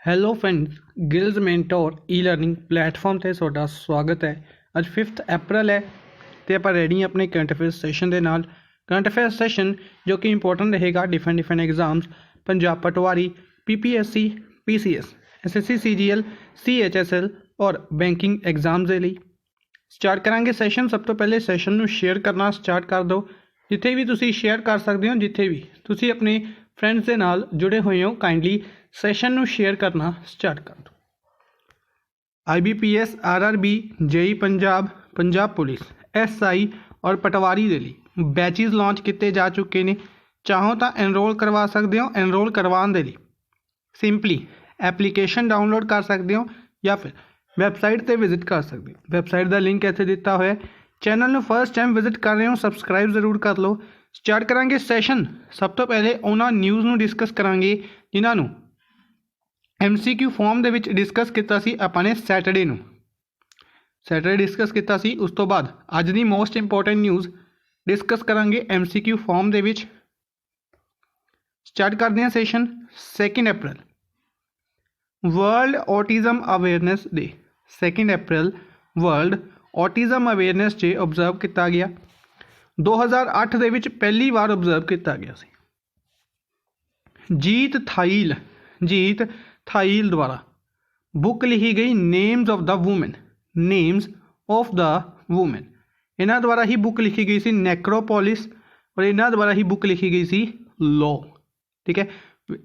Hello friends, ਗਿਲਜ਼ mentor ਈ learning platform 'ਤੇ ਤੁਹਾਡਾ ਸਵਾਗਤ ਹੈ। ਅੱਜ 5 ਅਪ੍ਰੈਲ ਹੈ ਅਤੇ ਆਪਾਂ ਰੈਡੀ ਆਪਣੇ ਕਰੰਟ ਅਫੇਅਰਸ ਸੈਸ਼ਨ ਦੇ ਨਾਲ। ਕਰੰਟ ਅਫੇਅਰਸ ਸੈਸ਼ਨ ਜੋ ਕਿ ਇੰਪੋਰਟੈਂਟ ਰਹੇਗਾ ਡਿਫਰੈਂਟ ਐਗਜ਼ਾਮਸ, ਪੰਜਾਬ ਪਟਵਾਰੀ, PPSC, PCS, SSC CGL, CHSL ਔਰ ਬੈਂਕਿੰਗ ਐਗਜ਼ਾਮਸ ਦੇ ਲਈ। ਸਟਾਰਟ ਕਰਾਂਗੇ ਸੈਸ਼ਨ। ਸਭ ਤੋਂ ਪਹਿਲੇ ਸੈਸ਼ਨ ਨੂੰ ਸ਼ੇਅਰ ਕਰਨਾ ਸਟਾਰਟ ਕਰ ਦਿਓ। ਜਿੱਥੇ ਵੀ ਤੁਸੀਂ ਸ਼ੇਅਰ ਕਰ ਸਕਦੇ ਹੋ, ਜਿੱਥੇ ਵੀ ਤੁਸੀਂ ਆਪਣੇ ਫਰੈਂਡਸ ਦੇ ਨਾਲ ਜੁੜੇ ਹੋਏ ਹੋ, ਕਾਈਂਡਲੀ ਸੈਸ਼ਨ ਨੂੰ ਸ਼ੇਅਰ ਕਰਨਾ ਸਟਾਰਟ ਕਰ ਦਿਓ। IBPS, RRB, JEE Punjab, Punjab police, SI ਔਰ ਪਟਵਾਰੀ ਦੇ ਲਈ ਬੈਚਿਸ ਲਾਂਚ ਕੀਤੇ ਜਾ ਚੁੱਕੇ ਨੇ। ਚਾਹੋ ਤਾਂ ਐਨਰੋਲ ਕਰਵਾ ਸਕਦੇ ਹੋ। ਐਨਰੋਲ ਕਰਵਾਉਣ ਦੇ ਲਈ ਸਿੰਪਲੀ ਐਪਲੀਕੇਸ਼ਨ ਡਾਊਨਲੋਡ ਕਰ ਸਕਦੇ ਹੋ ਜਾਂ ਫਿਰ ਵੈਬਸਾਈਟ 'ਤੇ ਵਿਜ਼ਿਟ ਕਰ ਸਕਦੇ ਹੋ। ਵੈਬਸਾਈਟ ਦਾ ਲਿੰਕ ਇੱਥੇ ਦਿੱਤਾ ਹੋਇਆ। ਚੈਨਲ ਨੂੰ ਫਸਟ ਟਾਈਮ ਵਿਜ਼ਿਟ ਕਰ ਰਹੇ ਹੋ, ਸਬਸਕ੍ਰਾਈਬ ਜ਼ਰੂਰ ਕਰ ਲਓ। ਸਟਾਰਟ ਕਰਾਂਗੇ ਸੈਸ਼ਨ। ਸਭ ਤੋਂ ਪਹਿਲੇ ਉਹਨਾਂ ਨਿਊਜ਼ ਨੂੰ ਡਿਸਕਸ ਕਰਾਂਗੇ ਜਿਨ੍ਹਾਂ ਨੂੰ MCQ ਫਾਰਮ ਦੇ ਵਿੱਚ ਡਿਸਕਸ ਕੀਤਾ ਸੀ ਆਪਾਂ ਨੇ ਸੈਟਰਡੇ ਨੂੰ। ਸੈਟਰਡੇ ਡਿਸਕਸ ਕੀਤਾ ਸੀ। ਉਸ ਤੋਂ ਬਾਅਦ ਅੱਜ ਦੀ ਮੋਸਟ ਇੰਪੋਰਟੈਂਟ ਨਿਊਜ਼ ਡਿਸਕਸ ਕਰਾਂਗੇ MCQ ਫਾਰਮ ਦੇ ਵਿੱਚ। ਸਟਾਰਟ ਕਰਦੇ ਹਾਂ ਸੈਸ਼ਨ। 2 ਅਪ੍ਰੈਲ ਵਰਲਡ ਔਟਿਜ਼ਮ ਅਵੇਅਰਨੈਸ ਡੇ। 2 ਅਪ੍ਰੈਲ ਵਰਲਡ ਔਟਿਜ਼ਮ ਅਵੇਅਰਨੈਸ ਡੇ ਓਬਜ਼ਰਵ ਕੀਤਾ ਗਿਆ। 2008 ਦੇ ਵਿੱਚ ਪਹਿਲੀ ਵਾਰ ਓਬਜ਼ਰਵ ਕੀਤਾ ਗਿਆ ਸੀ। ਜੀਤ ਥਾਈਲ ਦੁਆਰਾ ਬੁੱਕ ਲਿਖੀ ਗਈ ਨੇਮਸ ਆਫ ਦਾ ਵੂਮਨ। ਇਹਨਾਂ ਦੁਆਰਾ ਹੀ ਬੁੱਕ ਲਿਖੀ ਗਈ ਸੀ ਨੈਕਰੋਪੋਲਿਸ, ਔਰ ਇਹਨਾਂ ਦੁਆਰਾ ਹੀ ਬੁੱਕ ਲਿਖੀ ਗਈ ਸੀ ਲੋ। ਠੀਕ ਹੈ,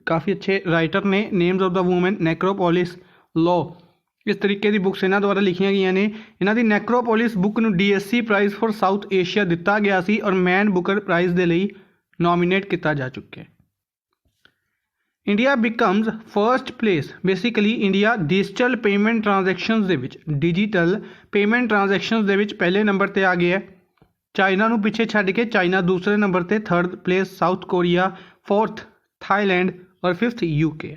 ਕਾफ़ी अच्छे ਰਾਈਟਰ ਨੇ। ਨੇਮਸ ਆਫ ਦਾ ਵੂਮਨ, ਨੈਕਰੋਪੋਲਿਸ, ਲੋ, ਇਸ ਤਰੀਕੇ ਦੀ ਬੁੱਕਸ ਇਹਨਾਂ ਦੁਆਰਾ ਲਿਖੀਆਂ ਗਈਆਂ ਨੇ। ਇਹਨਾਂ ਦੀ ਨੈਕਰੋਪੋਲਿਸ ਬੁੱਕ ਨੂੰ DSC prize for south Asia ਦਿੱਤਾ ਗਿਆ ਸੀ ਔਰ ਮੈਨ ਬੁਕਰ ਪ੍ਰਾਈਜ਼ ਦੇ ਲਈ ਨੋਮੀਨੇਟ ਕੀਤਾ ਜਾ ਚੁੱਕਿਆ ਹੈ। India becomes first place. Basically India digital payment transactions ਦੇ ਵਿੱਚ ਪਹਿਲੇ ਨੰਬਰ 'ਤੇ ਆ ਗਿਆ ਹੈ। ਚਾਈਨਾ ਨੂੰ ਪਿੱਛੇ ਛੱਡ ਕੇ ਚਾਈਨਾ ਦੂਸਰੇ ਨੰਬਰ 'ਤੇ, 3rd place south Korea, 4th Thailand ਔਰ 5th UK।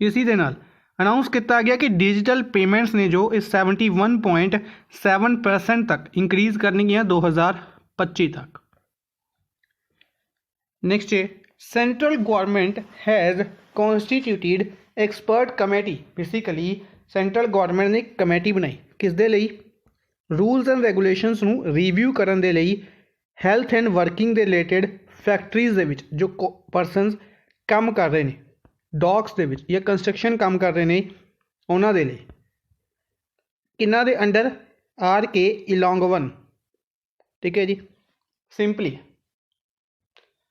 ਇਸੀ ਦੇ ਨਾਲ ਅਨਾਊਂਸ ਕੀਤਾ ਗਿਆ ਕਿ ਡਿਜੀਟਲ ਪੇਮੈਂਟਸ ਨੇ ਜੋ ਇਸ 71.7% ਤੱਕ ਇੰਕਰੀਜ਼ ਕਰਨਗੀਆਂ 2025 ਤੱਕ। ਨੈਕਸਟ ਹੈ central government has constituted expert committee. Basically central government ਨੇ ਇੱਕ ਕਮੇਟੀ ਬਣਾਈ। ਕਿਸ ਦੇ ਲਈ? ਰੂਲਸ ਐਂਡ ਰੈਗੂਲੇਸ਼ਨਸ ਨੂੰ ਰਿਵਿਊ ਕਰਨ ਦੇ ਲਈ। ਹੈਲਥ ਐਂਡ ਵਰਕਿੰਗ ਦੇ ਰਿਲੇਟਡ ਫੈਕਟਰੀਜ਼ ਦੇ ਵਿੱਚ ਜੋ ਪਰਸਨਸ ਕੰਮ ਕਰ ਰਹੇ ਨੇ, ਡੌਕਸ ਦੇ ਵਿੱਚ ਜਾਂ ਕੰਸਟਰਕਸ਼ਨ ਕੰਮ ਕਰ ਰਹੇ ਨੇ, ਉਹਨਾਂ ਦੇ ਲਈ। ਕਿਹਨਾਂ ਦੇ ਅੰਡਰ? RK ਇਲੋਂਗਵਨ। ਠੀਕ ਹੈ ਜੀ। ਸਿੰਪਲੀ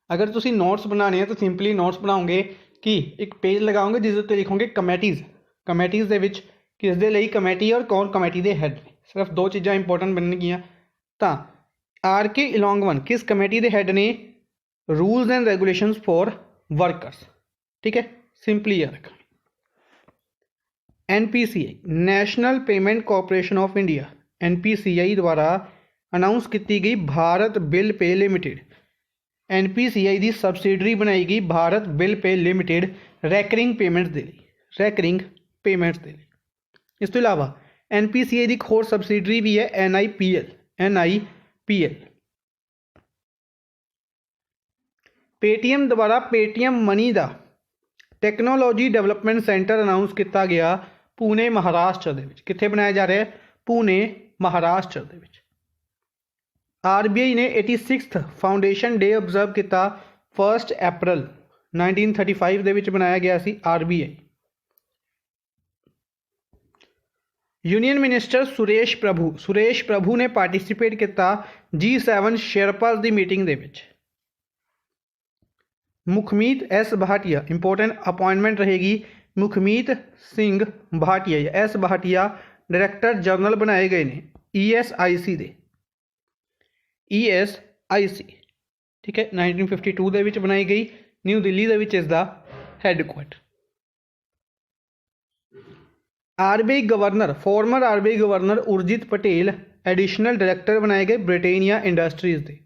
ਅਗਰ ਤੁਸੀਂ ਨੋਟਸ ਬਣਾਉਣੇ ਆ ਤਾਂ ਸਿੰਪਲੀ ਨੋਟਸ ਬਣਾਓਗੇ ਕਿ ਇੱਕ ਪੇਜ ਲਗਾਓਗੇ ਜਿਸ ਉੱਤੇ ਲਿਖੋਗੇ ਕਮੇਟੀਜ਼ ਦੇ ਵਿੱਚ ਕਿਸ ਦੇ ਲਈ ਕਮੇਟੀ ਔਰ ਕੌਣ ਕਮੇਟੀ ਦੇ ਹੈਡ ਨੇ। ਸਿਰਫ ਦੋ ਚੀਜ਼ਾਂ ਇੰਪੋਰਟੈਂਟ ਬਣਨਗੀਆਂ। ਤਾਂ RK ਇਲੋਂਗਵਨ ਕਿਸ ਕਮੇਟੀ ਦੇ ਹੈਡ ਨੇ? Rules and regulations for workers. ਠੀਕ ਹੈ, ਸਿੰਪਲੀ ਯਾਦ ਰੱਖਣਾ। NPCI national payment corporation of India, NPCI ਦੁਆਰਾ ਅਨਾਊਂਸ ਕੀਤੀ ਗਈ ਭਾਰਤ ਬਿਲ ਪੇ ਲਿਮਿਟਿਡ। NPCI ਦੀ ਸਬਸਿਡਰੀ ਬਣਾਈ ਗਈ ਭਾਰਤ ਬਿਲ ਪੇ ਲਿਮਿਟਿਡ ਰੈਕਰਿੰਗ ਪੇਮੈਂਟਸ ਦੇ ਲਈ। ਇਸ ਤੋਂ ਇਲਾਵਾ NPCI ਦੀ ਇੱਕ ਹੋਰ ਸਬਸਿਡਰੀ ਵੀ ਹੈ NIPL। ਪੇਟੀਐਮ ਦੁਆਰਾ ਪੇਟੀਐਮ ਮਨੀ ਦਾ ਟੈਕਨੋਲੋਜੀ ਡਿਵੈਲਪਮੈਂਟ ਸੈਂਟਰ ਅਨਾਊਂਸ ਕੀਤਾ ਗਿਆ ਪੂਨੇ, ਮਹਾਰਾਸ਼ਟਰ ਦੇ ਵਿੱਚ। ਕਿੱਥੇ ਬਣਾਇਆ ਜਾ ਰਿਹਾ ਹੈ? ਪੂਨੇ, ਮਹਾਰਾਸ਼ਟਰ ਦੇ ਵਿੱਚ। RBI ਨੇ 86th ਫਾਊਂਡੇਸ਼ਨ ਡੇ ਓਬਜ਼ਰਵ ਕੀਤਾ 1 ਅਪ੍ਰੈਲ 1935 ਦੇ ਵਿੱਚ ਬਣਾਇਆ ਗਿਆ ਸੀ RBI। ਯੂਨੀਅਨ ਮਿਨਿਸਟਰ ਸੁਰੇਸ਼ ਪ੍ਰਭੂ ਨੇ ਪਾਰਟਿਸਿਪੇਟ ਕੀਤਾ G7 ਸ਼ੇਰਪਾਸ ਦੀ ਮੀਟਿੰਗ ਦੇ ਵਿੱਚ। ਮੁਖਮੀਤ S ਭਾਟੀਆ, ਇੰਪੋਰਟੈਂਟ ਅਪਾਇੰਟਮੈਂਟ ਰਹੇਗੀ ਮੁਖਮੀਤ ਸਿੰਘ ਭਾਟੀਆ ਜਾਂ S ਭਾਟੀਆ ਡਾਇਰੈਕਟਰ ਜਨਰਲ ਬਣਾਏ ਗਏ ਨੇ ESIC ਦੇ। ESIC ਠੀਕ ਹੈ, 1952 ਦੇ ਵਿੱਚ ਬਣਾਈ ਗਈ। ਨਿਊ ਦਿੱਲੀ ਦੇ ਵਿੱਚ ਇਸ ਦਾ headquarter. Former RBI governor Urjit Patel additional director ਬਣਾਏ ਗਏ ਬ੍ਰਿਟੇਨੀਆ ਇੰਡਸਟਰੀਜ਼ ਦੇ।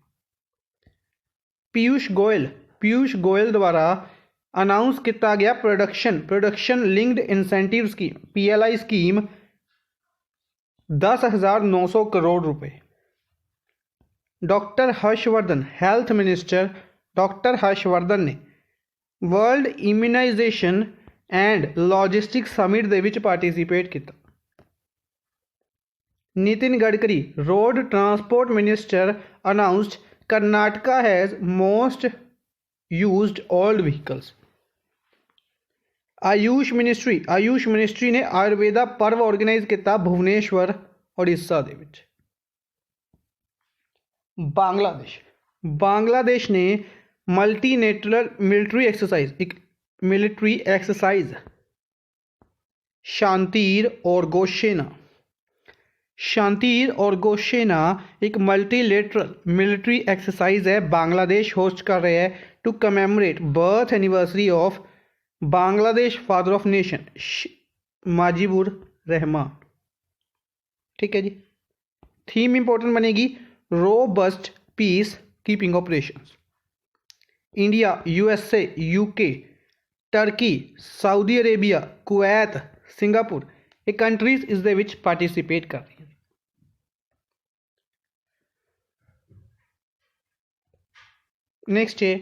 ਪੀਯੂਸ਼ ਗੋਇਲ ਦੁਆਰਾ ਅਨਾਊਂਸ ਕੀਤਾ ਗਿਆ production linked incentive scheme PLI scheme 10,900 crore ਰੁਪਏ। Doctor Harshvardhan health minister doctor Harshvardhan ਨੇ world immunisation and logistic summit ਦੇ ਵਿੱਚ ਪਾਰਟਿਸਿਪੇਟ ਕੀਤਾ। Nitin Gadkari road transport minister announced Karnataka has most used old vehicles. AYUSH ministry ने आयुर्वेदा पर्व ऑर्गेनाइज किया भुवनेश्वर उड़ीसा दे विच। बांग्लादेश ने मल्टीनेशनल मिलिट्री एक्सरसाइज शांतिर और गोशेना एक मल्टीलेटरल मिलिट्री एक्सरसाइज है बांग्लादेश होस्ट कर रहे हैं to commemorate birth anniversary of Bangladesh father of nation Mujibur Rahman. ठीक है जी। थीम इंपॉर्टेंट बनेगी robust peace keeping operations. India, USA, UK, Turkey, Saudi Arabia, Kuwait, Singapore ये कंट्रीज इस दे विच पार्टिसिपेट कर रही हैं। नेक्स्ट है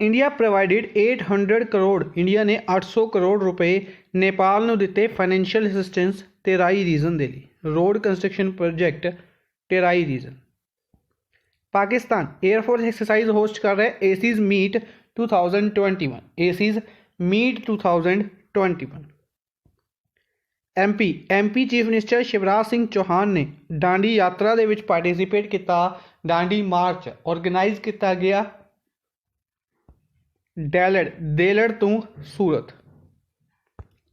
इंडिया प्रोवाइडेड 800 करोड़ इंडिया ने 800 करोड़ रुपए नेपाल ਨੂੰ ਦਿੱਤੇ फाइनेंशियल असिस्टेंस तेराई रीजन ਦੇ ਲਈ road construction project Terai region. Pakistan air force exercise host कर रहा है aces meet 2021। MP chief minister Shivraj Singh Chouhan ने डांडी यात्रा ਦੇ ਵਿੱਚ पार्टिसिपेट किया। डांडी मार्च ऑर्गेनाइज किया गया देलड़ तो सूरत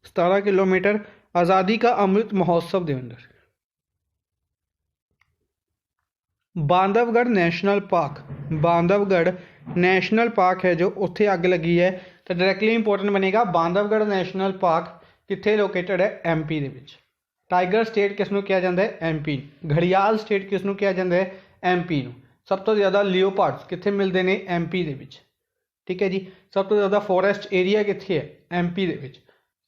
17 किलोमीटर आज़ादी का अमृत महोत्सव के अंदर। बांधवगढ़ नेशनल पार्क है जो उत्थे अग लगी है तो डायरैक्टली इंपॉर्टेंट बनेगा बांधवगढ़ नेशनल पार्क कित्थे लोकेटेड है एमपी दे विच। टाइगर स्टेट किसनों कहा जाता है एमपी। घड़ियाल स्टेट किसनों कहा जाता है एमपी। सब तो ज़्यादा लियोपार्ड्स कित्थे मिलते हैं एमपी दे विच। ठीक है जी। सब तो ज़्यादा फॉरेस्ट एरिया कित्थे है एमपी दे विच।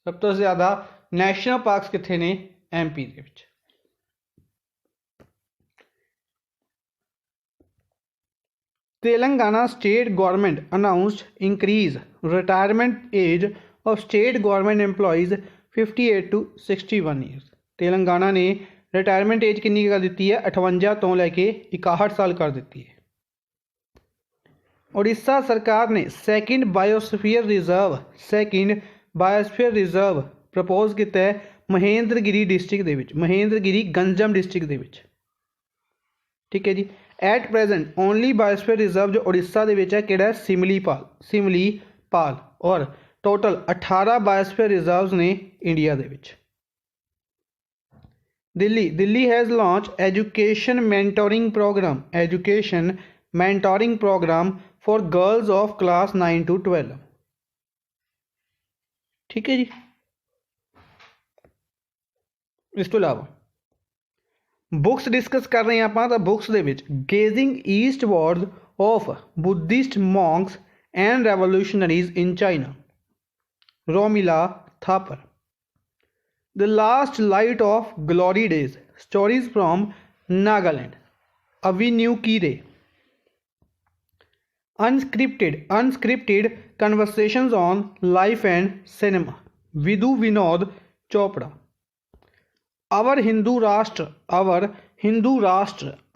सब तो ज़्यादा नैशनल पार्क्स कित्थे ने एमपी दे विच। Telangana state government announced increase retirement age of state government employees 58 to 61 years. Telangana ने रिटायरमेंट एज कितनी कर दी है 58 तो लैके 61 साल कर दी है। उड़ीसा सरकार ने सैकेंड बायोस्फीयर रिजर्व प्रपोज किया है महेंद्रगिरी डिस्ट्रिक्ट दे विच, महेंद्रगिरी गंजम डिस्ट्रिक्ट दे विच। ठीक है जी। At present only biosphere reserve जो उड़ीसा दे विच है किहड़ा है सिमलीपाल और टोटल 18 बायोस्फीयर रिजर्व्स ने इंडिया दे विच। Delhi has launch education mentoring programme for girls of class 9 to 12। ठीक है जी। इस तो अलावा बुक्स डिस्कस कर रहे हैं आप तो बुक्स दे विच gazing eastward of Buddhist monks and revolutionaries in China Romila Thapar. The last light of glory days stories from Nagaland Avinuo Kire. Unscripted conversations on life and cinema Vidhu Vinod Chopra. Our Hindu Rashtra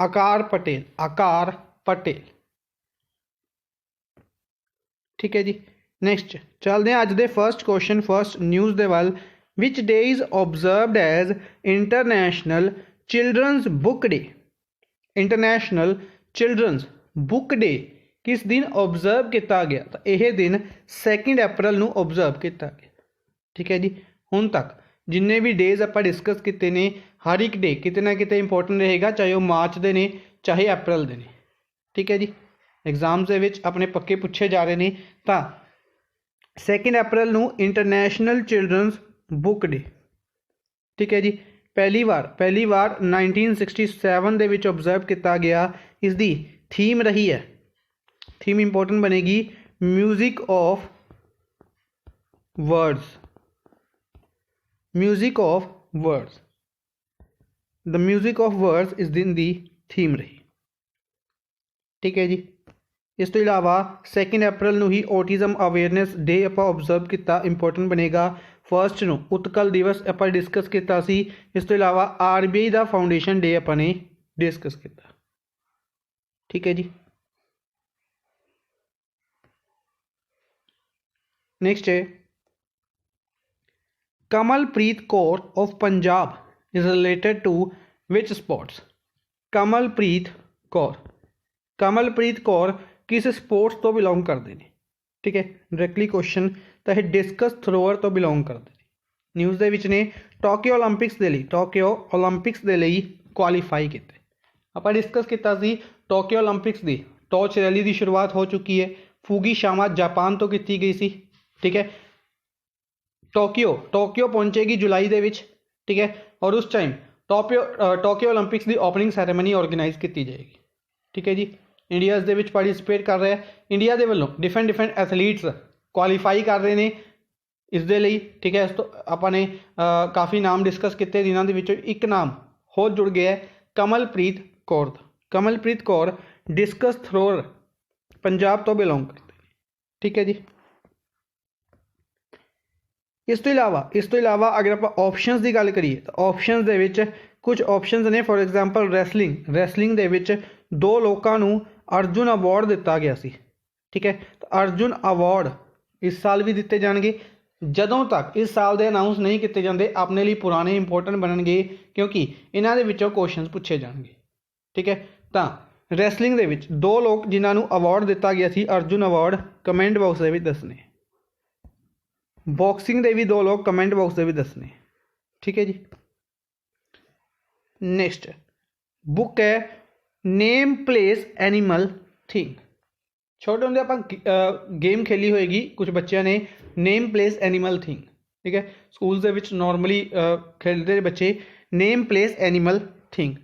Aakar Patel. ठीक है जी। नेक्स्ट चलते हैं अज दे फर्स्ट न्यूज़ दे वाल। Which day is observed as international children's book day. International children's book day किस दिन observe किया गया तो यह दिन 2 अप्रैल को ऑब्जर्व किया गया। ठीक है जी। हुण तक जिन्ने भी डेज आप डिस्कस किए ने हर एक डे किते ना किते इंपॉर्टेंट रहेगा चाहे वह मार्च के ने चाहे अप्रैल के ने। ठीक है जी। एग्जाम्स के अपने पक्के पूछे जा रहे हैं तो 2 अप्रैल को इंटरनेशनल चिल्ड्रनस बुक डे। ठीक है जी। पहली बार 1967 के ऑब्जर्व किया गया। इसकी थीम रही है, थीम इंपॉर्टेंट बनेगी music of words. The music of words इस दिन दी थीम रही। ठीक है जी। ਇਸ ਤੋਂ ਇਲਾਵਾ 2 ਅਪ੍ਰੈਲ ਨੂੰ ਹੀ ਔਟਿਜ਼ਮ ਅਵੇਅਰਨੈਸ ਡੇ ਆਪਾਂ ਓਬਜ਼ਰਵ ਕੀਤਾ, ਇੰਪੋਰਟੈਂਟ ਬਣੇਗਾ। 1 ਨੂੰ ਉਤਕਲ ਦਿਵਸ ਆਪਾਂ ਡਿਸਕਸ ਕੀਤਾ ਸੀ। ਇਸ ਤੋਂ ਇਲਾਵਾ RBI ਦਾ ਫਾਊਂਡੇਸ਼ਨ ਡੇ ਆਪਾਂ ਨੇ ਡਿਸਕਸ ਕੀਤਾ। ਠੀਕ ਹੈ ਜੀ। नेक्स्ट है Kamalpreet Kaur of Punjab is related to which sports. Kamalpreet Kaur किस स्पोर्ट्स तो बिलोंग करते हैं। ठीक है, डायरैक्टली क्वेश्चन तो यह डिस्कस थ्रोअर तो बिलोंग करते हैं। न्यूज़ के विच ने टोक्यो ओलंपिक्स के लिए क्वालीफाई किए। आप डिस्कस किया टोक्यो ओलंपिक्स की टॉर्च रैली की शुरुआत हो चुकी है। फुगीशामा जापान तो की गई सी। ठीक है, टोक्यो पहुंचेगी जुलाई दे विच। ठीक है, और उस टाइम टोक्यो ओलंपिक्स की ओपनिंग सैरेमनी ऑर्गेनाइज की जाएगी। ठीक है जी, इंडिया इस दे विच पार्टिसिपेट कर रहा है। इंडिया के वलों डिफरेंट एथलीट्स क्वालीफाई कर रहे हैं इस दे लई। ठीक है, इस तो आपने काफ़ी नाम डिस्कस किए, जिन्हों के विचों एक नाम हो जुड़ गया है कमलप्रीत कौर दा। कमलप्रीत कौर डिस्कस थ्रोअर पंजाब तो बिलोंग करते। ठीक है जी। इस तो इलावा अगर आप ऑप्शनस की गल करिए तो ऑप्शनस दे विच कुछ ऑप्शनस ने। फॉर एग्जाम्पल रैसलिंग दे विच 2 लोगों को अर्जुन अवार्ड दिता गया सी। ठीक है, तो अर्जुन अवार्ड इस साल भी दिते जाएंगे। जदों तक इस साल के अनाउंस नहीं किए जाते अपने लिए पुराने इंपोर्टेंट बननगे, क्योंकि इन्हों के विचों क्वेश्चन पूछे जाएंगे। ठीक है, तो रैसलिंग दे विच 2 लोग जिन्होंने अवार्ड दिता गया सी अर्जुन अवार्ड, कमेंट बॉक्स में दसने। बॉक्सिंग के भी 2 लोग कमेंट बॉक्स में भी दसने। ठीक है जी। नेक्स्ट बुक है नेम प्लेस एनिमल थिंग। छोटे होंगे आप गेम खेली होएगी कुछ बच्चों ने, नेम प्लेस एनिमल थिंग। ठीक है, स्कूल के विच नॉर्मली खेलते बच्चे नेम प्लेस एनिमल थिंग।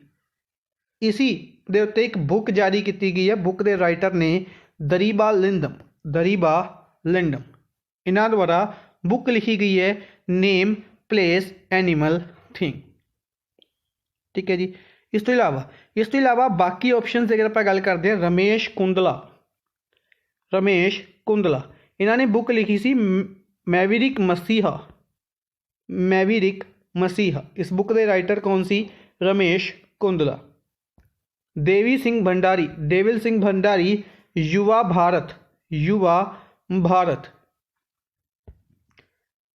इसी दे उत्ते एक बुक जारी की गई है। बुक के राइटर ने दरीबा लिंडम। इन्हों द्वारा बुक लिखी गई है नेम प्लेस एनिमल थिंग। ठीक है जी। इस तो इलावा बाकी ऑप्शन अगर आप गल करते हैं, रमेश कुंदला इन्होंने बुक लिखी सी मैविरिक मसीहा। इस बुक के राइटर कौन सी? रमेश कुंदला। देवी सिंह भंडारी युवा भारत।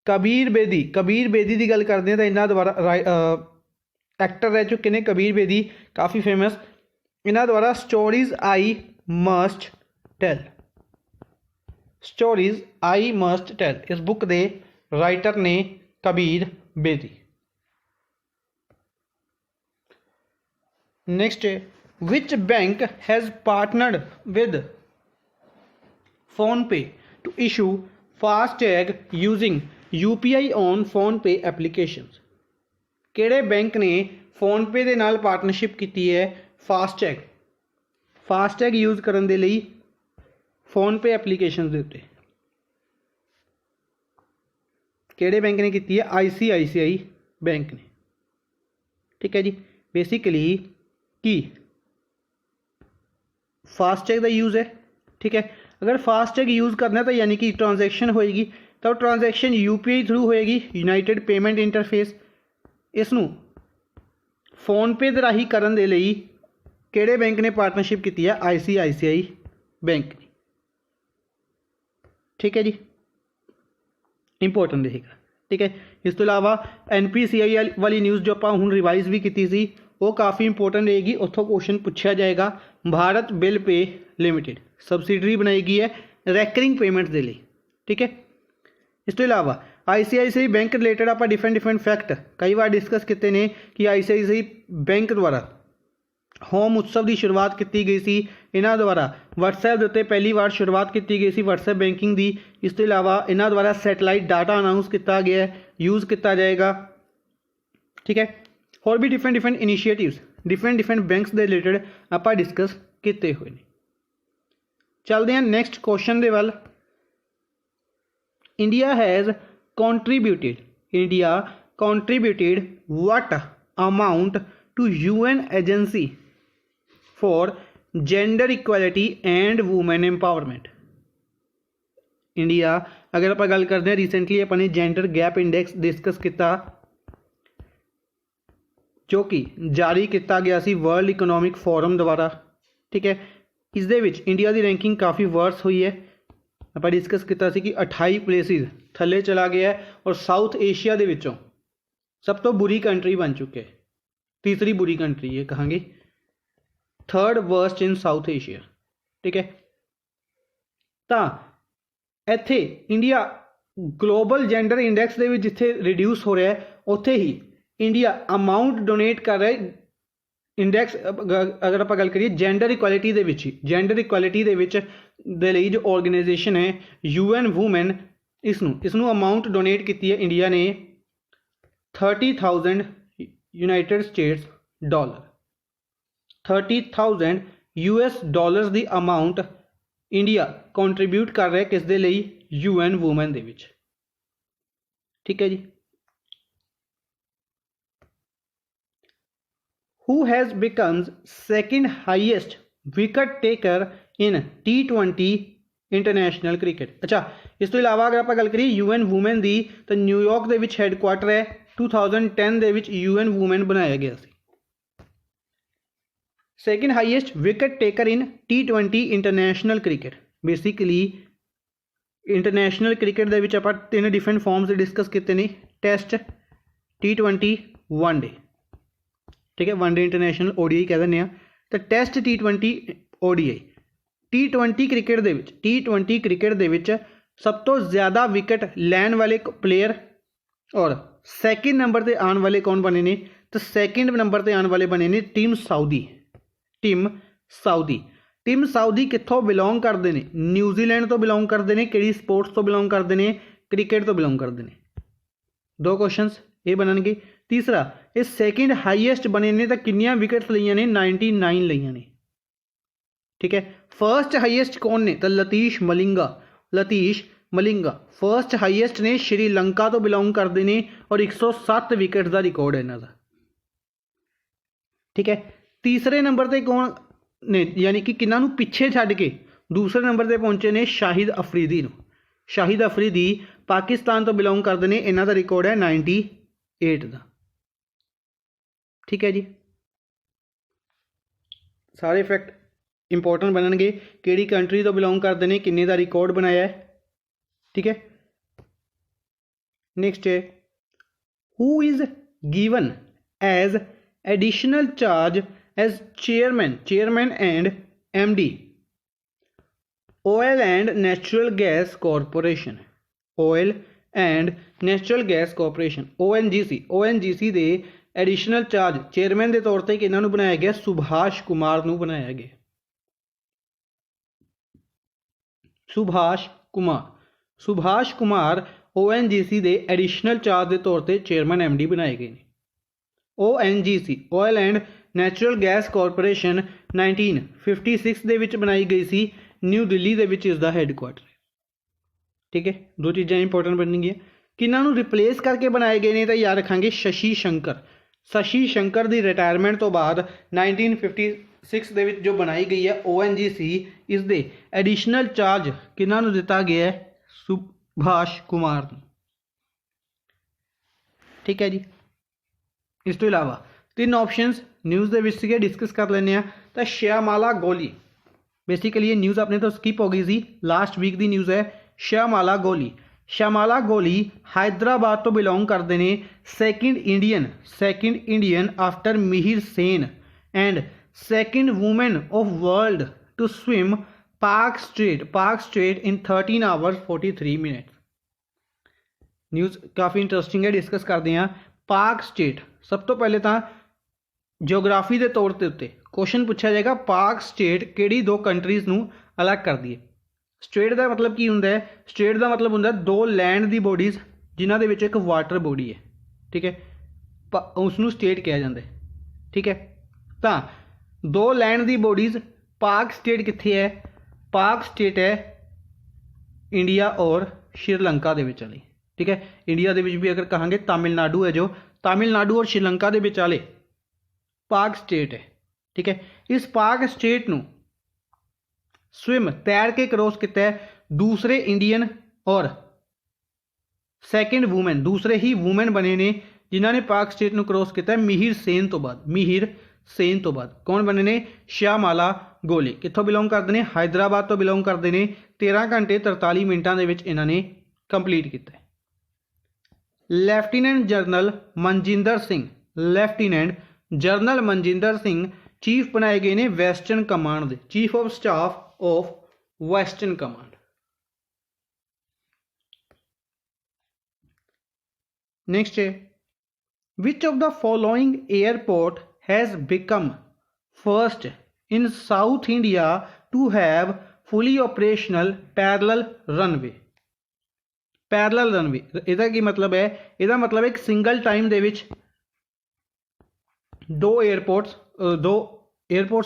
कबीर बेदी की गल करते हैं तो इन्हों द्वारा एक्टर रह चुके हैं कबीर बेदी, काफ़ी फेमस। इन्हों द्वारा स्टोरीज आई मस्ट टेल इस बुक के राइटर ने Kabir Bedi. Next which bank has partnered with PhonePe to issue FASTag using UPI on PhonePe application. किहड़े बैंक ने फोन पे दे नाल पार्टनरशिप की है फास्टैग यूज़ करने के लिए फोन पे एप्लीकेशन के उत्ते। किहड़े बैंक ने की है? ICICI बैंक ने। ठीक है जी। बेसिकली की फास्टैग का यूज़ है। ठीक है, अगर फास्टैग यूज़ करना तो यानी कि ट्रांजैक्शन होएगी, तो ट्रांजैक्शन UPI थ्रू होएगी, यूनाइटेड पेमेंट इंटरफेस। इसनू फोन पे दे राही करन दे लई किहड़े बैंक ने पार्टनरशिप की है? ICICI bank. ठीक है जी, इंपोर्टेंट रहेगा। ठीक है, इस तो इलावा NPCI वाली न्यूज़ जो आप हुण रिवाइज भी की सी वो काफ़ी इंपोर्टेंट रहेगी। उत्थों क्वेश्चन पूछा जाएगा। Bharat bill pay limited subsidiary बनाई गई है रैकरिंग पेमेंट के लिए। ठीक है, इस तो इलावा ICICI बैंक रिलेटेड आप डिफरेंट फैक्ट कई बार डिस्कस किए हैं कि ICICI बैंक द्वारा होम उत्सव की शुरुआत की गई सी। इन्हों द्वारा WhatsApp के उत्ते पहली बार शुरुआत की गई सी WhatsApp बैंकिंग की। इस तो इलावा इन्हों द्वारा सैटेलाइट डाटा अनाउंस किया गया है, यूज़ किया जाएगा। ठीक है, और भी डिफरेंट इनिशिएटिव्स डिफरेंट बैंक्स के रिलेटेड आप डिस्कस किए हुए हैं। चलते हैं नेक्स्ट क्वेश्चन के वाल। India has contributed what amount to UN agency for gender equality and women empowerment. India अगर आप गल करते हैं रिसेंटली अपने जेंडर गैप इंडेक्स डिस्कस किया जो कि जारी किया गया सी वर्ल्ड इकोनॉमिक फोरम द्वारा, ठीक है। इस दे विच इंडिया की रैंकिंग काफ़ी वर्स हुई है। आप डिस्कस किया कि 28 प्लेसिस थले चला गया है और साउथ एशिया के विचों सब तो बुरी कंट्री बन चुके, तीसरी बुरी कंट्री है कहांगे, third worst in South Asia, ठीक है। तो इत्थे इंडिया ग्लोबल जेंडर इंडैक्स दे विच जिथे रिड्यूस हो रहा है उत्थे ही इंडिया अमाउंट डोनेट कर रहा है इंडैक्स। अगर आप गल करिए जेंडर इक्वैलिटी दे विच, जेंडर इक्वैलिटी दे विच दे लई जो ऑर्गेनाइजेशन है UN वूमेन, इसनू अमाउंट डोनेट की है इंडिया ने 30,000 United states dollar, 30,000 US dollars की अमाउंट इंडिया कंट्रीब्यूट कर रहा है किस दे लई UN वूमेन दे विच, ठीक है जी। Who has becomes second highest wicket taker in T20 international cricket. अच्छा, इस तो इलावा अगर आप गल करिए UN वूमेन की तो न्यूयॉर्क के विच हैडक्वार्टर है, 2010 दे विच UN वूमेन बनाया गया सी। Second highest wicket taker in T20 international cricket. Basically international cricket दे विच आपां 3 डिफरेंट फॉर्म्स डिस्कस किए हैं, टेस्ट, T20, वनडे, ठीक है। वनडे इंटरनेशनल ODI कह दें, तो test T20 ODI। T20 cricket दे विच, T20 क्रिकेट दे विच सब तो ज़्यादा विकेट लैन वाले प्लेयर और सैकेंड नंबर पर आने वाले कौन बने ने, तो सैकेंड नंबर पर आने वाले बने ने Tim Southee. Tim Southee, Tim Southee कित्थों बिलोंग करते हैं, न्यूजीलैंड तो बिलोंग करते हैं, किहड़ी स्पोर्ट्स तो बिलोंग करते हैं, क्रिकेट तो बिलोंग करते हैं। 2 क्वेश्चनस ये बननगे। तीसरा, ये सैकेंड हाईएस्ट बने ने तो कितनियां विकेट्स लईयां ने, 99 लईयां ने, ठीक है। फर्स्ट हाईएस्ट कौन ने, तो लतीश मलिंगा, लतीश मलिंगा फर्स्ट हाईएस्ट ने, श्रीलंका तो बिलोंग करते हैं और 107 विकेट का रिकॉर्ड है इन्हों का, ठीक है। तीसरे नंबर पर कौन ने, यानी कि किन्हों पिछे छड्ड के दूसरे नंबर पर पहुंचे ने शाहिद अफरीदी नूं। शाहिद अफरीदी पाकिस्तान तो बिलोंग करते हैं, इन्हों का रिकॉर्ड है 98 का, ठीक है जी। सारे फैक्ट इंपोर्टेंट बननगे, किहड़ी कंट्री तो बिलोंग करते हैं, किन्ने का रिकॉर्ड बनाया है, ठीक है। नेक्स्ट है, who is given as additional charge as chairman and MD oil and natural gas corporation, oil and natural gas corporation ONGC दे एडिशनल चार्ज चेयरमैन के तौर पर किन्हों बनाया गया, सुभाष कुमार नूं बनाया गया। सुभाष कुमार ONGC दे एडिशनल चार्ज के तौर पर चेयरमैन MD बनाए गए हैं। ONGC oil and natural gas corporation 1956 दे विच बनाई गई सी, न्यू दिल्ली दे विच इसका हैडक्वार्टर, ठीक है। 2 चीज़ां इंपोर्टेंट बननगियां। किन्हों रिप्लेस करके बनाए गए हैं तो याद रखांगे शशि शंकर की रिटायरमेंट तो बाद 1956 दे विच जो बनाई गई है ONGC, इस दे एडिशनल चार्ज किन्हों दिता गया है, सुभाष कुमार, ठीक है जी। इस तो इलावा 3 ऑप्शनस न्यूज़ के विच डिस्कस कर लें। तो श्यामाला गोली, बेसिकली ये न्यूज़ अपने तो स्किप हो गई थी, लास्ट वीक की न्यूज़ है। श्यामाला गोली हैदराबाद तो बिलोंग करते हैं, second Indian after Mihir Sen and second women of world to swim Palk strait in 13 hours 43 minute. News काफ़ी इंटरेस्टिंग है, डिस्कस करते हैं। पार्क स्टेट, सब तो पहले तो जियोग्राफी के तौर के उत्ते क्वेश्चन पूछा जाएगा, पार्क स्टेट किहड़ी 2 कंट्रीज़ नूं अलग कर दी है। स्टेट का मतलब की होंदा है, स्टेट का मतलब होंदा 2 लैंड की बॉडीज़ जिन्हां दे विच एक वाटर बॉडी है, ठीक है, उसनूं स्टेट कहा जाता है, ठीक है। तो 2 लैंड की बॉडीज़, पार्क स्टेट कित्थे है, पार्क स्टेट है इंडिया और श्रीलंका दे विचाले, ठीक है। इंडिया दे विच भी अगर कहांगे तमिलनाडु है, जो तमिलनाडु और श्रीलंका के विचाले पार्क स्टेट है, ठीक है। इस पार्क स्टेट नूं स्विम तैर के क्रॉस किया है, दूसरे इंडियन और सैकेंड वूमैन दूसरे ही वूमैन बने ने जिन्होंने पाक स्टेट में क्रॉस किया है मिहिर सेन तो बाद। मिहिर सेन तो बाद कौन बने ने? शाहमाला गोली। कितों बिलोंग करते हैं? हैदराबाद तो बिलोंग करते हैं। 13 घंटे 43 मिनटों के इन्होंने कंप्लीट किया। Lieutenant general Manjinder Singh, lieutenant general Manjinder Singh chief बनाए गए ने वैसटर्न कमांड के, chief of staff of western command. Next है which of the following airport has become first in South India to have fully operational parallel runway. Parallel runway ਇਹਦਾ ਕੀ मतलब है? ਇਹਦਾ मतलब एक सिंगल टाइम ਦੇ ਵਿੱਚ दो एयरपोर्ट्स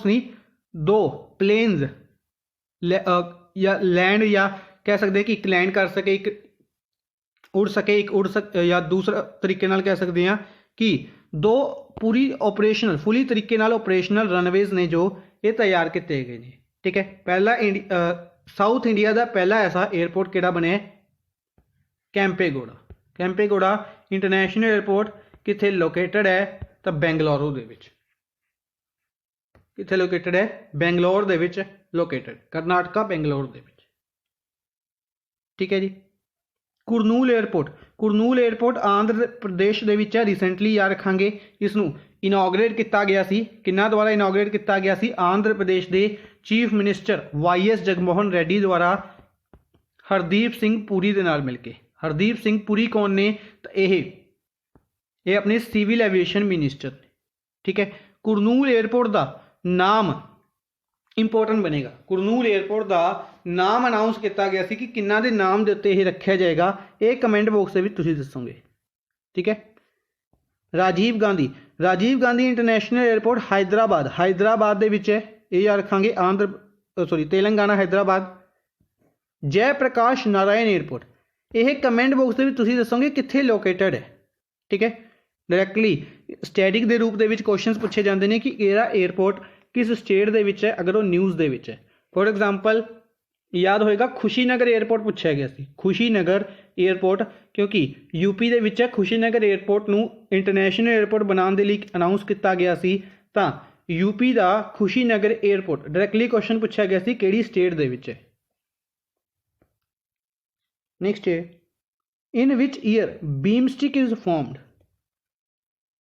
नहीं, दो प्लेन्स या लैंड या कह सकते हैं कि एक लैंड कर सके, एक उड़ सके या दूसरा तरीके नाल कह सकते हैं कि दो पूरी ऑपरेशनल फुली तरीके नाल ऑपरेशनल रनवेज ने जो ये तैयार किए गए हैं। ठीक है, पहला साउथ इंडिया का पहला ऐसा एयरपोर्ट किहड़ा बनया? कैंपेगौड़ा। कैंपेगौड़ा इंटरनेशनल एयरपोर्ट कित्थे लोकेटेड है? तो बेंगलुरु दे विच। कित्थे लोकेटेड है? बेंगलोर दे विच लोकेटेड, करनाटका बेंगलोर दे विच। ठीक है जी। कुरनूल एयरपोर्ट, कुरनूल एयरपोर्ट आंध्र प्रदेश दे विच है, रिसेंटली याद रखांगे। इसनूं इनॉग्रेट किया गया सी, किन्ना द्वारा इनॉग्रेट किया गया सी? आंध्र प्रदेश के chief minister YS Jagmohan Reddy द्वारा हरदीप सिंह पुरी दे नाल मिलके। हरदीप सिंह पुरी कौन ने? तो ये अपने सिविल एविएशन मिनिस्टर। ठीक है, कुरनूल एयरपोर्ट का नाम इंपोर्टेंट बनेगा। कुरनूल एयरपोर्ट का नाम अनाउंस किया गया सी कि किन्ना दे नाम दे उत्ते रखा जाएगा, ये कमेंट बॉक्स में तुसीं दसोगे। ठीक है, राजीव गांधी, राजीव गांधी इंटरनेशनल एयरपोर्ट हैदराबाद, हैदराबाद दे विच है, ये याद रखांगे। तेलंगाना हैदराबाद। जयप्रकाश नारायण एयरपोर्ट, यह कमेंट बॉक्स में तुसीं दसोगे कित्थे लोकेटेड है। ठीक है, डायरैक्टली स्टैटिक के रूप में क्वेश्चन पूछे जाते हैं कि यह एयरपोर्ट किस स्टेट के विच है, अगर वो न्यूज़ दे विच है। फॉर एग्जाम्पल याद होएगा खुशीनगर एयरपोर्ट पूछा गया सी, खुशीनगर एयरपोर्ट, क्योंकि यूपी के विच है। खुशीनगर एयरपोर्ट नूं इंटरनेशनल एयरपोर्ट बनाने के लिए अनाउंस किया गया सी, तां यूपी का खुशीनगर एयरपोर्ट डायरैक्टली क्वेश्चन पूछा गया सी किहड़ी स्टेट के विच है। नेक्स्ट है इन विच ईयर बीमस्टिक इज फॉर्मड,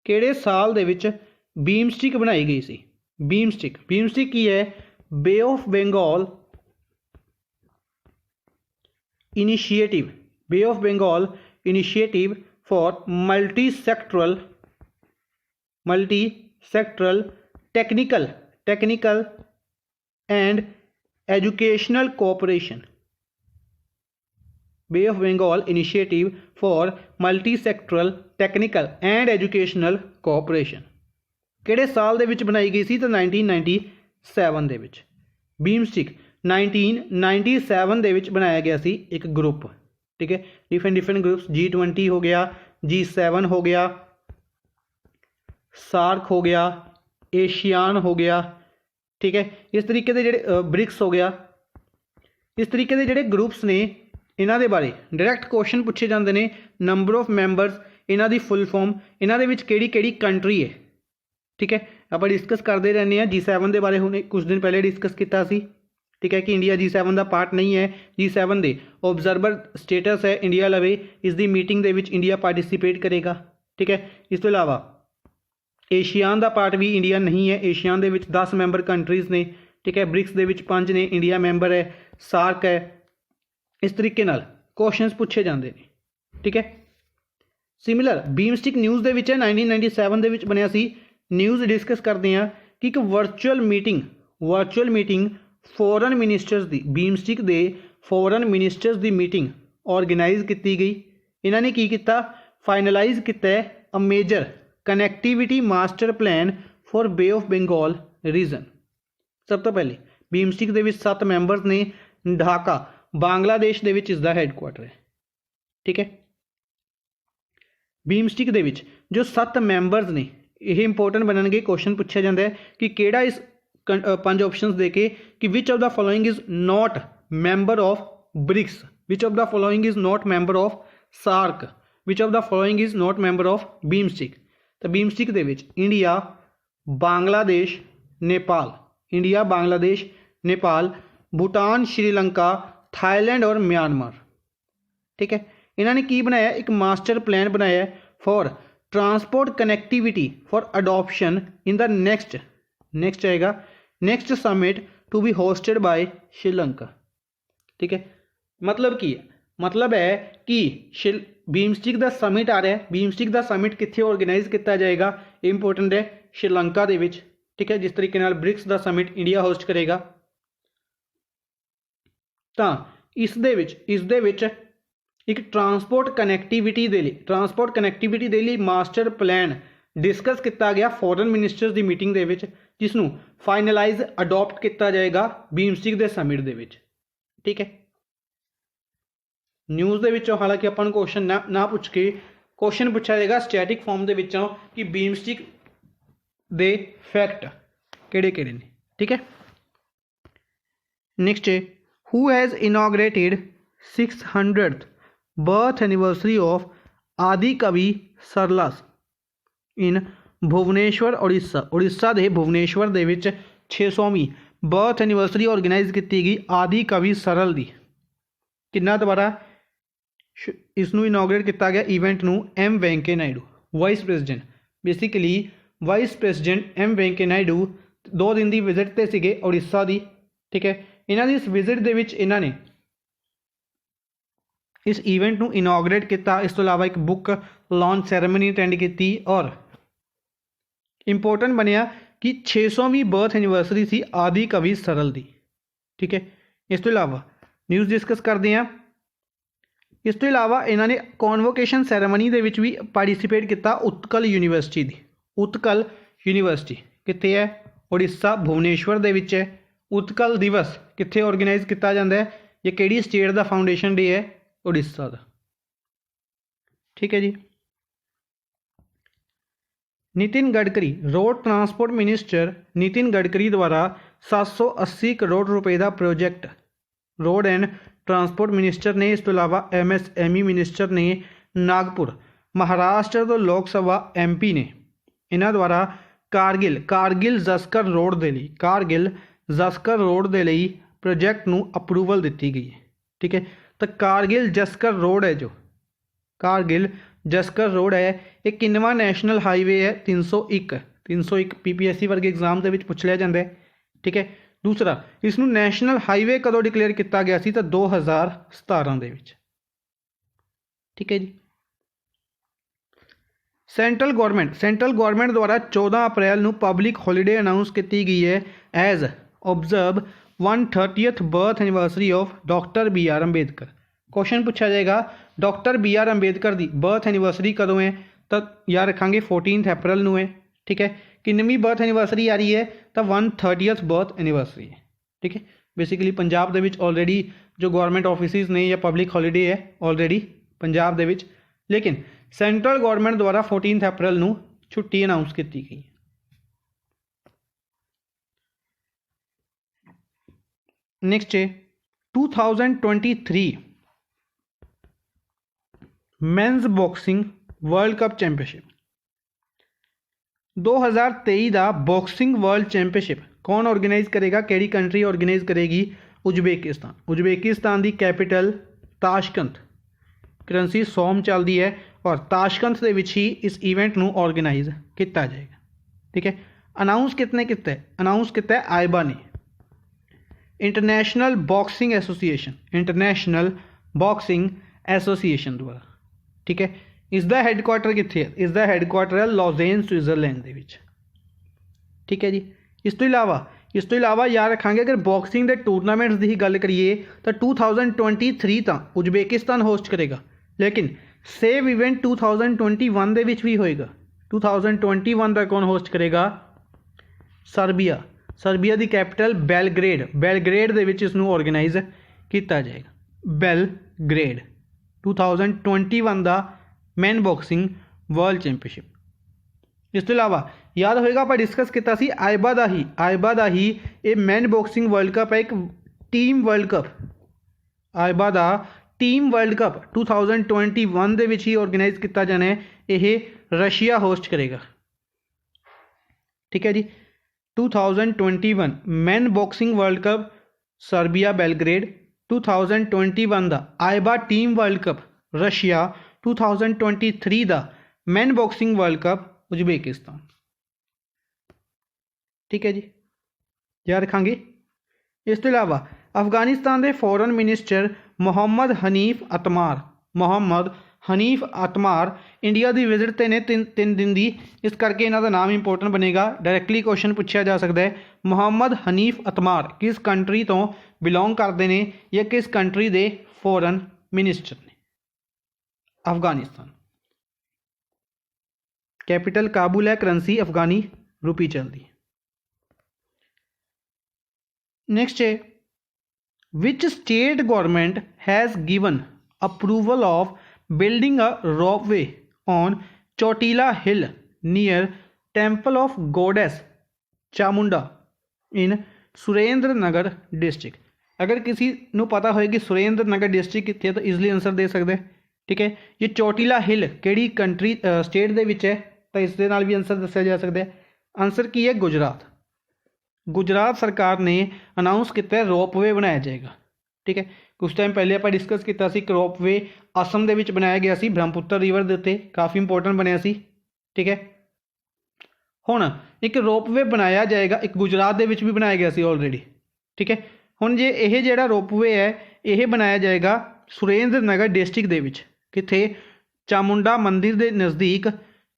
किहड़े साल दे विच बीमस्टिक बनाई गई सी? बीमस्टिक, बीमस्टिक की है? Bay of Bengal initiative, Bay of Bengal initiative for multi sectoral technical and educational cooperation. Bay of Bengal initiative for multi sectoral technical and educational cooperation किहड़े साल दे विच बनाई गई सी? तो 1997 दे विच। बीमस्टिक 1997 दे विच बनाया गया सी एक ग्रुप। ठीक है, डिफरेंट ग्रुप्स, G20 हो गया, G7 हो गया, सार्क हो गया, एशियान हो गया। ठीक है, इस तरीके के जिहड़े ब्रिक्स हो गया, इस तरीके के जिहड़े ग्रुप्स ने इन्हां दे बारे डायरैक्ट क्वेश्चन पूछे जाते हैं। नंबर ऑफ मैंबरस, इन्हां दी फुल फॉर्म, इन्हां दे विच किहड़ी कंट्री है। ठीक है, आप डिस्कस करते रहने हैं। G7 के बारे हमने कुछ दिन पहले डिस्कस किया सी। ठीक है, कि इंडिया G7 का पार्ट नहीं है। G7 के ऑबजरवर स्टेटस है इंडिया लवे, इसकी मीटिंग के विच इंडिया पार्टिसिपेट करेगा। ठीक है, इस तो इलावा एशियान का पार्ट भी इंडिया नहीं है। एशियान के विच 10 मैंबर कंट्रीज़ ने। ठीक है, ब्रिक्स के विच 5 ने, इंडिया मैंबर है, सार्क है। इस तरीके नाल क्वेश्चंस पूछे जाते हैं। ठीक है, सिमिलर बीमस्टिक न्यूज़ के विच है 1997 के विच बनिया सी। न्यूज़ डिस्कस करते हैं कि एक वर्चुअल मीटिंग फॉरन मिनिस्टर्स की, बीमस्टिक के फॉरन मिनिस्टर्स की मीटिंग ऑर्गेनाइज की गई। इन्होंने की किया? फाइनलाइज किया a major connectivity master plan for bay of Bengal region. सब तो पहले बीमस्टिक के 7 मैंबर्स ने। ढाका बांग्लादेश के विच इसका हैडकुआटर है। ठीक है, बीमस्टिक के विच जो 7 मैंबर्स ने, यह इंपोर्टेंट बननगे, क्वेश्चन पूछा जाता है कि किहड़ा इस पंज ऑप्शंस देके कि which of the following is not member of BRICS, which of the following is not member of SAARC, which of the following is not member of BIMSTEC. तो बीमस्टिक दे विच India, Bangladesh, Nepal, India, Bangladesh, Nepal, Bhutan, Sri Lanka, Thailand और Myanmar. ठीक है, इन्होंने की बनाया, एक मास्टर प्लान बनाया for transport connectivity for adoption in the next आएगा next summit to be hosted bye Sri Lanka. ठीक है, मतलब की है, मतलब है कि बीमस्टिक दा समिट आ रहा है, बीमस्टिक दा समिट कित्थे ऑर्गेनाइज किया जाएगा, इंपोर्टेंट है श्रीलंका दे विच। ठीक है, जिस तरीके नाल ब्रिक्स दा समिट इंडिया होस्ट करेगा। तो इस दे विच एक ट्रांसपोर्ट कनैक्टिविटी दे लई मास्टर प्लान डिस्कस किया गया फॉरन मिनिस्टर्स की मीटिंग दे विच, जिसनों फाइनलाइज अडॉप्ट किया जाएगा बीमस्टिक के समिट दे विच। ठीक है, न्यूज़ दे विचों हालांकि अपन क्वेश्चन ना पूछ के क्वेश्चन पूछा जाएगा स्टैटिक फॉर्म दे विचों कि बीमस्टिक दे फैक्ट किहड़े-किहड़े ने। ठीक है, नेक्स्ट है who has inaugurated 600th birth anniversary of आदि कवि सरलस इन भुवनेश्वर उड़ीसा के भुवनेश्वर दे विच 600वीं बर्थ एनिवर्सरी ऑर्गेनाइज की गई आदि कवि सरल की। किन्ना दोबारा इसनों इनॉग्रेट किया गया इवेंट नूं M Venkaiah Naidu vice president, basically vice president M Venkaiah Naidu 2 दिन की विजिट ते सीगे उड़ीसा की। ठीक है, इन्हां दी इस विजिट दे विच इन्हां ने इस इवेंट नूं इनॉग्रेट किया। इस तो इलावा एक बुक लॉन्च सैरेमनी अटेंड की और इंपोर्टेंट बनिया कि 600वीं बर्थ एनिवर्सरी सी आदि कवि सरल की। ठीक है, इस तो इलावा न्यूज़ डिस्कस करते हैं। इस तो इलावा इन्होंने कॉन्वोकेशन सैरेमनी दे विच भी पार्टिसिपेट किया उत्कल यूनीवर्सिटी की। उत्कल यूनीवर्सिटी कित्थे है, उड़ीसा भुवनेश्वर दे विच है। उत्कल दिवस कित्थे ऑर्गेनाइज किया जाता है, ये किहड़ी स्टेट का फाउंडेशन डे है, उड़ीसा का। ठीक है जी, Nitin Gadkari road transport minister Nitin Gadkari द्वारा 780 करोड़ रुपए का project road and transport minister ने। इस तो इलावा MSME मिनिस्टर ने नागपुर महाराष्ट्र तो लोक सभा MP ने इन्हों द्वारा कारगिल जस्कर रोड के लिए प्रोजेक्ट नूं अप्रूवल दी गई है। ठीक है, तो कारगिल जस्कर रोड है, जो कारगिल जस्कर रोड है, एक किन्नवा नैशनल हाईवे है 301 PPSC वर्गे एग्जाम के पूछ लिया जाता है। ठीक है, दूसरा इसनों नैशनल हाईवे कदों डिक्लेयर किया गया सी, तो 2017 दे विच। ठीक है जी, सेंट्रल गवर्नमेंट द्वारा 14 अप्रैल नूं पब्लिक हॉलीडे अनाउंस की गई है as observe 130th birth anniversary of doctor BR Ambedkar. Question पूछा जाएगा डॉक्टर BR अंबेडकर की बर्थ एनिवर्सरी कदों है, तो याद रखांगे 14 अप्रैल नूं है। ठीक है, कितनी बर्थ एनिवर्सरी आ रही है, तो 130th बर्थ एनिवर्सरी है। ठीक है, बेसिकली पंजाब दे विच ऑलरेडी जो गवर्नमेंट ऑफिसिस ने या पब्लिक हॉलीडे है ऑलरेडी पंजाब दे विच, लेकिन सेंट्रल गवर्नमेंट द्वारा 14 अप्रैल नूं छुट्टी अनाउंस की गई। नेक्स्ट है 2023 men's boxing world cup championship. 2023 का बॉक्सिंग वर्ल्ड चैंपियनशिप कौन ऑर्गेनाइज करेगा, केड़ी कंट्री ऑर्गेनाइज करेगी, उज्बेकिस्तान की कैपिटल ताशकंद, करंसी सोम चलती है और ताशकंद के विच ही इस इवेंट नूं ऑर्गेनाइज किया जाएगा। ठीक है, अनाउंस कितने किया है, अनाउंस किया है आयबा ने, इंटरनेशनल बॉक्सिंग एसोसीएशन द्वारा। ठीक है, इसका हैडक्वार्टर कित्थे है, इसका हैडक्वार्टर है लॉजेन स्विट्जरलैंड दे विच। ठीक है जी, इस तो इलावा याद रखांगे अगर बॉक्सिंग के टूरनामेंट्स की गल करिए तो 2023 तो उज्बेकिस्तान होस्ट करेगा, लेकिन सेम इवेंट 2021 दे विच भी होएगा। 2021 का कौन होस्ट करेगा, सर्बिया की कैपिटल बेलग्रेड दे विच इसनूं ऑर्गेनाइज किया जाएगा। बेलग्रेड 2021 का मैन बॉक्सिंग वर्ल्ड चैंपियनशिप। इस तो इलावा याद होएगा आप डिस्कस किया सी आइबा दा ही ये मैन बॉक्सिंग वर्ल्ड कप है, एक टीम वर्ल्ड कप। आइबा दा टीम वर्ल्ड कप 2021 ਦੇ ਵਿੱਚ ਹੀ ਆਰਗੇਨਾਈਜ਼ ਕੀਤਾ ਜਾਣਾ ਹੈ, ਇਹ ਰਸ਼ੀਆ ਹੋਸਟ ਕਰੇਗਾ। ठीक है जी, 2021 man boxing world cup Serbia Belgrade, 2021 ਦਾ AIBA team world cup Russia, 2023 ਦਾ man boxing world cup Uzbekistan. ठीक है जी, याद रखांगे। इस तो इलावा अफगानिस्तान के foreign minister Mohammad Haneef Atmar India की विजिट ते ने तीन दिन की, इस करके इन्हों का नाम इंपोर्टेंट बनेगा। डायरैक्टली क्वेश्चन पूछा जा सकता है, मोहम्मद हनीफ अतमार किस कंट्री तो बिलोंग करते हैं या किस कंट्री के फॉरन मिनिस्टर ने? अफगानिस्तान। कैपिटल काबुल है, करंसी अफगानी रुपी चलती है। नेक्स्ट है, which state government has given approval of building a ropeway on Chotila hill near temple of goddess Chamunda in Surendra Nagar district? अगर किसी को पता होए कि सुरेंद्र नगर डिस्ट्रिक्ट कितने तो ईजिली आंसर दे सकते हैं। ठीक है, ये चोटीला हिल केड़ी कंट्री स्टेट दे विच है, तो इस दे नाल भी आंसर दस्या जा सकता है। आंसर की है गुजरात। गुजरात सरकार ने अनाउंस किया रोपवे बनाया जाएगा। ठीक है, कुछ टाइम पहले आप डिस्कस किया रोपवे असम के विच बनाया गया सी, ब्रह्मपुत्र रिवर के उत्ते काफ़ी इंपोर्टेंट बनया सी। ठीक है, हुण एक रोपवे बनाया जाएगा, एक गुजरात के विच भी बनाया गया सी ऑलरेडी। ठीक है, हुण जे यह जिहड़ा रोपवे है यह बनाया जाएगा सुरेंद्र नगर डिस्ट्रिक्ट दे विच, कित्थे? चामुंडा मंदिर के नज़दीक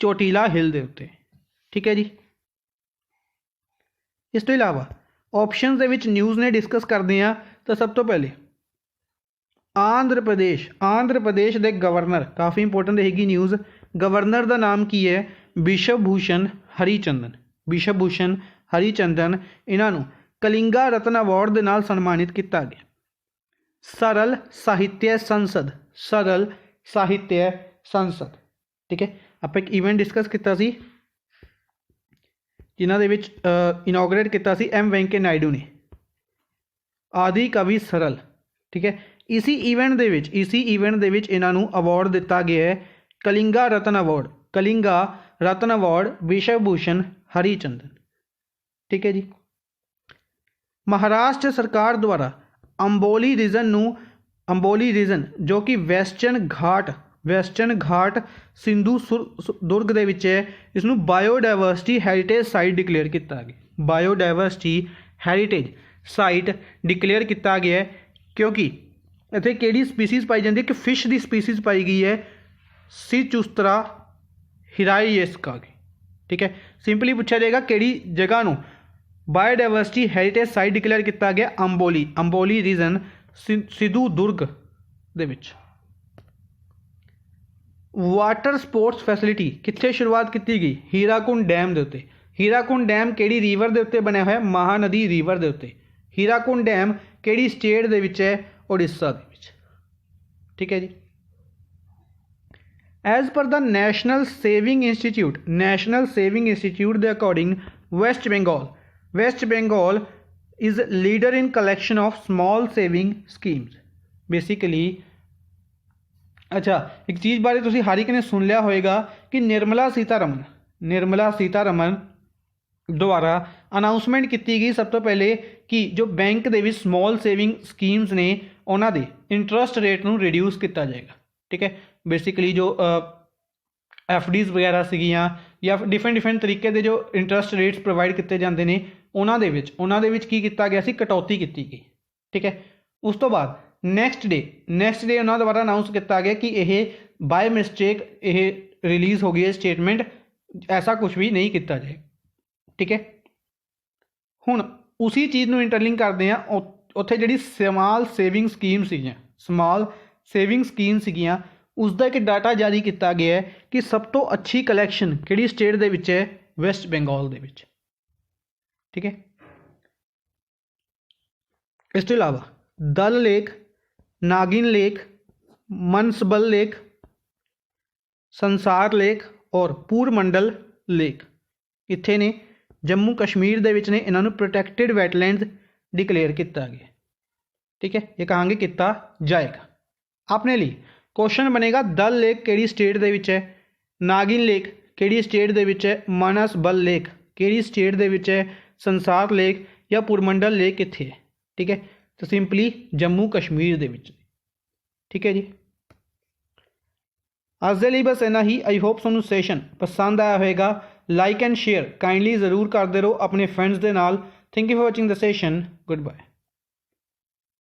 चोटीला हिल के उत्ते। ठीक है जी, इस तो इलावा ऑप्शन के विच न्यूज़ ने डिस्कस करते हैं। तो सब तो पहले आंध्र प्रदेश के गवर्नर, काफ़ी इंपोर्टेंट रहेगी न्यूज़, गवर्नर का नाम की है? बिशव भूषण हरिचंदन। इन्हों कलिंगा रत्न अवार्ड के नाल सन्मानित किया गया। सरल साहित्य संसद। ठीक है, आप एक इवेंट डिस्कस किया सी जिन्हों के इनॉग्रेट किया सी एम वेंकैया नायडू ने, आदि कवि सरल। ठीक है, इसी इवेंट दे विच इन्हों अवार्ड दिता गया है कलिंगा रत्न अवार्ड विश्व भूषण हरिचंदन। ठीक है जी, महाराष्ट्र सरकार द्वारा अंबोली रीजन जो कि वेस्टर्न घाट सिंधु दुर्ग दे विच है, इसनूं बायोडाइवर्सिटी हैरीटेज साइट डिकलेयर किया गया। बायोडाइवर्सिटी हैरीटेज साइट डिकलेयर किया गया है क्योंकि इत्थे किहड़ी स्पीसीज़ पाई जाती है कि फिश की स्पीसीज़ पाई गई है सिचुस्त्रा हिराइएस्का की। ठीक है, सिंपली पूछा जाएगा किहड़ी जगह नूं बायोडाइवर्सिटी हैरीटेज साइट डिकलेयर किया गया? अंबोली रीजन सिंधु दुर्ग दे विच। वाटर स्पोर्ट्स फैसिलिटी कित्थे शुरुआत की गई? हीराकुंड डैम के उत्ते। हीराकुंड डैम किहड़ी रिवर के उत्ते बनया होया? महानदी रिवर के उत्ते। हीराकुंड डैम किहड़ी स्टेट दे विच है? उड़ीसा दे विच। ठीक है जी, as per the national saving institute के according West Bengal is leader in collection of small saving schemes. Basically अच्छा, एक चीज़ बारे तुसी हर एक ने सुन लिया होएगा कि निर्मला सीतारमन द्वारा अनाउंसमेंट की गई सब तो पहले कि जो बैंक के स्मॉल सेविंग स्कीम्स ने उन्होंने इंटरस्ट रेट नूं रिड्यूस किया जाएगा। ठीक है, बेसिकली जो FDs वगैरह सीगियां या डिफरेंट तरीके के जो इंटरस्ट रेट्स प्रोवाइड किए जाते हैं उन्होंने की किया गया सी, कटौती की गई। ठीक है, उस तो बाद नैक्सट डे उन्होंने द्वारा अनाउंस किया गया कि यह बाय मिसटेक रिलीज़ हो गई है स्टेटमेंट, ऐसा कुछ भी नहीं किया जाए। ठीक है, हुण उसी चीज़ को इंटरलिंक करते हैं, उत्थे जिहड़ी स्मॉल सेविंग स्कीम सीगियां उसका एक डाटा जारी किया गया है कि सब तो अच्छी कलैक्शन किहड़ी स्टेट दे विच है? वेस्ट बंगाल दे विच। ठीक है, इस तो इलावा दल लेक, नागिन लेक, मनसबल लेक, संसार लेक और पूरमंडल लेक ਇੱਥੇ ਨੇ जम्मू कश्मीर ਦੇ ਵਿੱਚ ਨੇ ਇਹਨਾਂ ਨੂੰ ਪ੍ਰੋਟੈਕਟਡ ਵੈਟਲੈਂਡਸ ਡਿਕਲੇਅਰ ਕੀਤਾ ਗਿਆ। ठीक है, ये कहांगे किता जाएगा। अपने लिए क्वेश्चन बनेगा दल लेक केड़ी स्टेट दे विच है, नागिन लेक केड़ी स्टेट दे विच है, मानस बल लेक केड़ी स्टेट दे विच है, संसार लेक या पुरमंडल लेक कित्थे है। ठीक है, तो सिंपली जम्मू कश्मीर दे विच। ठीक है जी, अज दे लई बस इन्ना ही। आई होप तुहानूं सैशन पसंद आया होएगा। लाइक एंड शेयर काइंडली जरूर करते रहो अपने फ्रेंड्स दे नाल। Thank you for watching the session. Good bye.